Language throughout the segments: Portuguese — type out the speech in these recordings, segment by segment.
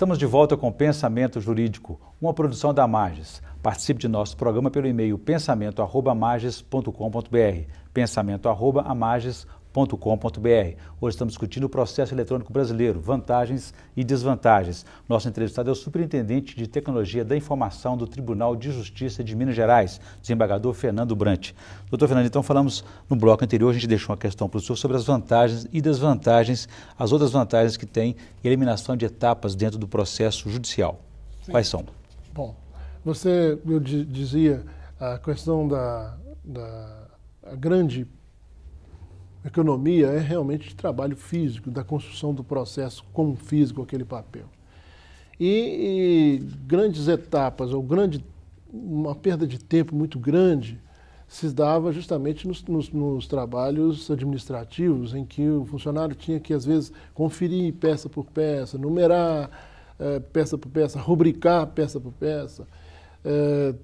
Estamos de volta com Pensamento Jurídico, uma produção da Mages. Participe de nosso programa pelo e-mail pensamento@mages.com.br, pensamento@amages.com.br. Hoje estamos discutindo o processo eletrônico brasileiro, vantagens e desvantagens. Nosso entrevistado é o Superintendente de Tecnologia da Informação do Tribunal de Justiça de Minas Gerais, desembargador Fernando Brant. Doutor Fernando, então falamos no bloco anterior, a gente deixou uma questão para o senhor sobre as vantagens e desvantagens, as outras vantagens que tem eliminação de etapas dentro do processo judicial. Sim. Quais são? Bom, eu dizia a questão da grande economia é realmente de trabalho físico, da construção do processo como físico, aquele papel. E grandes etapas, ou uma perda de tempo muito grande, se dava justamente nos trabalhos administrativos, em que o funcionário tinha que, às vezes, conferir peça por peça, numerar peça por peça, rubricar peça por peça,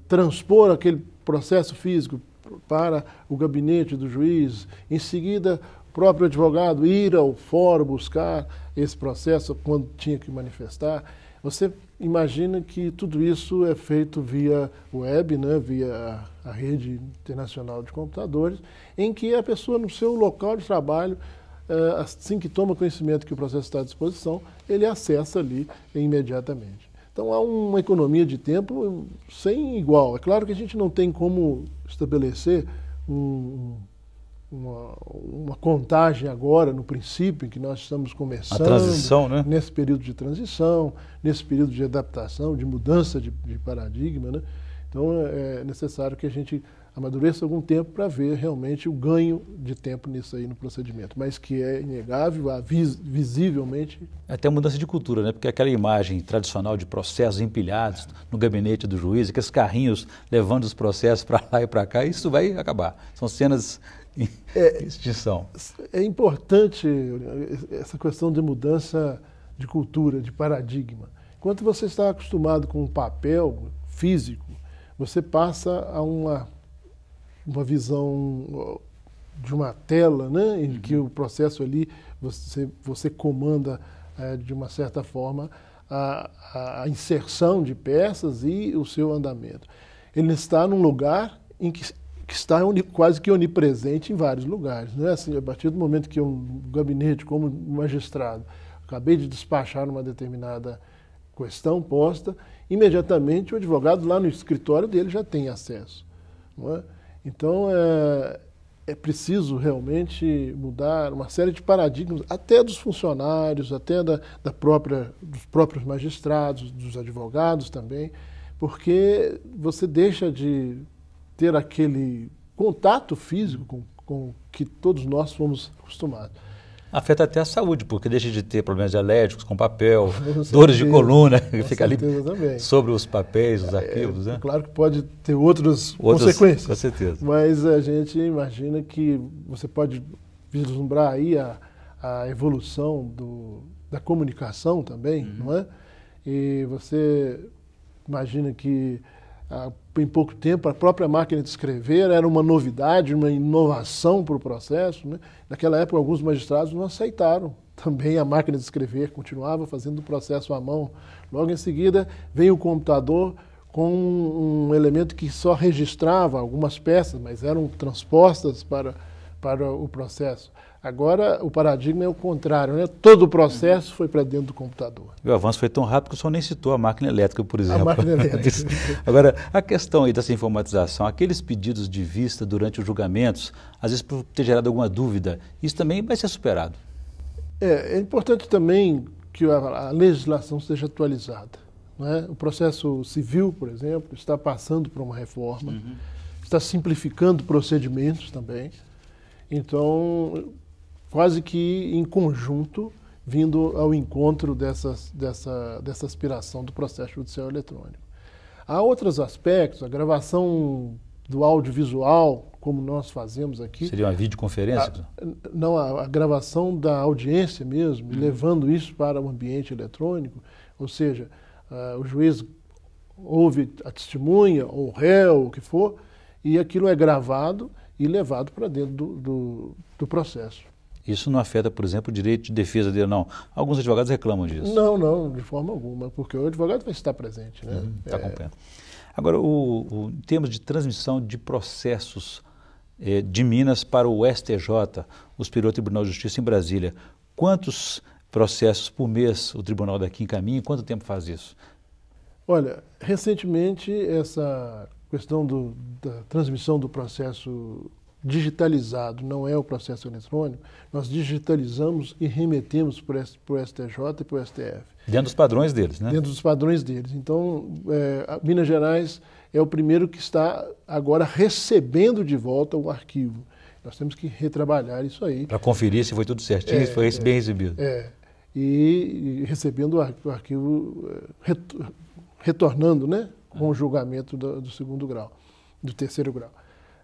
transpor aquele processo físico para o gabinete do juiz, em seguida o próprio advogado ir ao fórum buscar esse processo quando tinha que manifestar. Você imagina que tudo isso é feito via web, né, via a rede internacional de computadores, em que a pessoa no seu local de trabalho, assim que toma conhecimento que o processo está à disposição, ele acessa ali imediatamente. Então há uma economia de tempo sem igual. É claro que a gente não tem como estabelecer uma contagem agora, no princípio, em que nós estamos começando, a transição, né? Nesse período de transição, nesse período de adaptação, de mudança de paradigma, né? Então é necessário que a gente amadureça algum tempo para ver realmente o ganho de tempo nisso aí no procedimento, mas que é inegável, visivelmente. Até a mudança de cultura, né? Porque aquela imagem tradicional de processos empilhados no gabinete do juiz, aqueles carrinhos levando os processos para lá e para cá, isso vai acabar. São cenas em extinção. É importante essa questão de mudança de cultura, de paradigma. Enquanto você está acostumado com um papel físico, você passa a uma visão de uma tela, né, em que o processo ali, você comanda de uma certa forma a inserção de peças e o seu andamento. Ele está num lugar em que está quase que onipresente em vários lugares. Não é assim, a partir do momento que um gabinete, como magistrado, acabei de despachar uma determinada questão posta, imediatamente o advogado lá no escritório dele já tem acesso. Não é? Então, é preciso realmente mudar uma série de paradigmas, até dos funcionários, até dos próprios magistrados, dos advogados também, porque você deixa de ter aquele contato físico com que todos nós fomos acostumados. Afeta até a saúde, porque deixa de ter problemas alérgicos com papel, dores de coluna, que fica ali também sobre os papéis, os arquivos. Né? Claro que pode ter outras consequências. Com certeza. Mas a gente imagina que você pode vislumbrar aí a evolução da comunicação também, não é? E você imagina que em pouco tempo a própria máquina de escrever era uma novidade, uma inovação para o processo, né? Naquela época alguns magistrados não aceitaram também a máquina de escrever, continuava fazendo o processo à mão. Logo em seguida veio o computador com um elemento que só registrava algumas peças, mas eram transpostas para o processo. Agora, o paradigma é o contrário, né? Todo o processo foi para dentro do computador. O avanço foi tão rápido que o senhor nem citou a máquina elétrica, por exemplo. A máquina elétrica. Agora, a questão aí dessa informatização, aqueles pedidos de vista durante os julgamentos, às vezes por ter gerado alguma dúvida, isso também vai ser superado? É importante também que a legislação seja atualizada. Não é? O processo civil, por exemplo, está passando por uma reforma, está simplificando procedimentos também. Então, quase que em conjunto, vindo ao encontro dessa aspiração do processo judicial eletrônico. Há outros aspectos, a gravação do audiovisual, como nós fazemos aqui. Seria uma videoconferência? Não, a gravação da audiência mesmo, levando isso para o ambiente eletrônico, ou seja, o juiz ouve a testemunha, ou o réu, o que for, e aquilo é gravado e levado para dentro do processo. Isso não afeta, por exemplo, o direito de defesa dele, não? Alguns advogados reclamam disso. Não, de forma alguma, porque o advogado vai estar presente, né? Está acompanhando. Agora, em termos de transmissão de processos de Minas para o STJ, o Superior Tribunal de Justiça em Brasília, quantos processos por mês o tribunal daqui encaminha e quanto tempo faz isso? Olha, recentemente essa questão da transmissão do processo digitalizado, não é o processo eletrônico, nós digitalizamos e remetemos para o STJ e para o STF. Dentro dos padrões deles, né? Dentro dos padrões deles. Então, Minas Gerais é o primeiro que está agora recebendo de volta o arquivo. Nós temos que retrabalhar isso aí. Para conferir se foi tudo certinho, se foi bem recebido. E recebendo o arquivo, retornando, né, com o julgamento do segundo grau, do terceiro grau.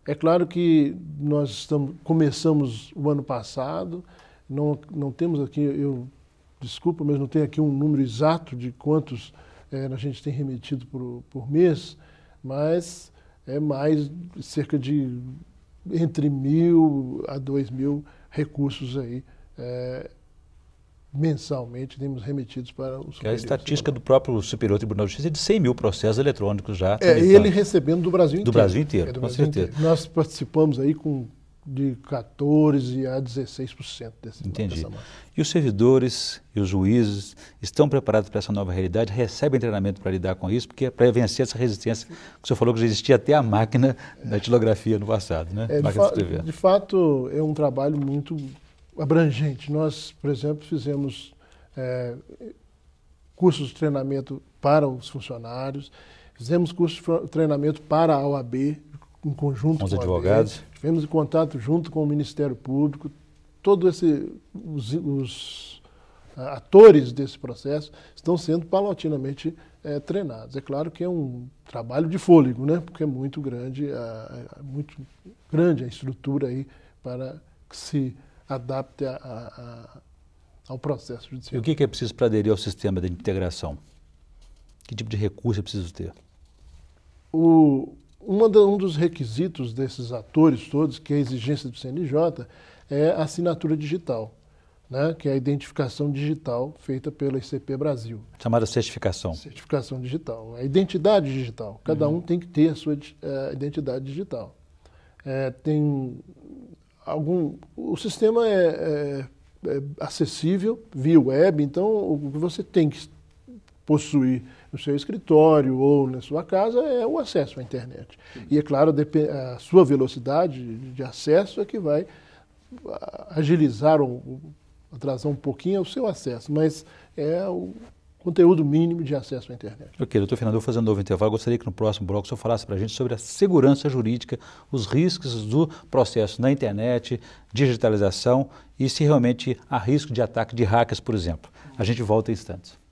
É claro que nós começamos o ano passado, não temos aqui, desculpa, mas não tenho aqui um número exato de quantos a gente tem remetido por mês, mas é mais cerca de entre 1.000 a 2.000 recursos aí mensalmente temos remetidos para o Superior. A estatística do próprio Superior Tribunal de Justiça é de 100 mil processos eletrônicos já. Ele recebendo do Brasil inteiro. Do Brasil inteiro, com certeza. Nós participamos aí de 14% a 16% dessa massa. E os servidores e os juízes estão preparados para essa nova realidade? Recebem treinamento para lidar com isso? Porque é para vencer essa resistência, que o senhor falou que já existia até a máquina da datilografia no passado, né? De fato, é um trabalho muito abrangente. Nós, por exemplo, fizemos cursos de treinamento para os funcionários, fizemos cursos de treinamento para a OAB, em conjunto com os advogados. Tivemos em contato junto com o Ministério Público. Todos os atores desse processo estão sendo paulatinamente treinados. É claro que é um trabalho de fôlego, né? Porque é muito grande a estrutura aí para que se adapte ao processo judicial. E o que é preciso para aderir ao sistema de integração? Que tipo de recurso é preciso ter? Um dos requisitos desses atores todos, que é a exigência do CNJ, é a assinatura digital, né? Que é a identificação digital feita pela ICP Brasil. Chamada certificação. Certificação digital. A identidade digital. Cada um tem que ter a sua identidade digital. O sistema é acessível via web, então o que você tem que possuir no seu escritório ou na sua casa é o acesso à internet. E é claro, a sua velocidade de acesso é que vai agilizar ou atrasar um pouquinho o seu acesso, mas é o conteúdo mínimo de acesso à internet. Ok, doutor Fernando, eu vou fazer um novo intervalo. Gostaria que no próximo bloco o senhor falasse para a gente sobre a segurança jurídica, os riscos do processo na internet, digitalização e se realmente há risco de ataque de hackers, por exemplo. A gente volta em instantes.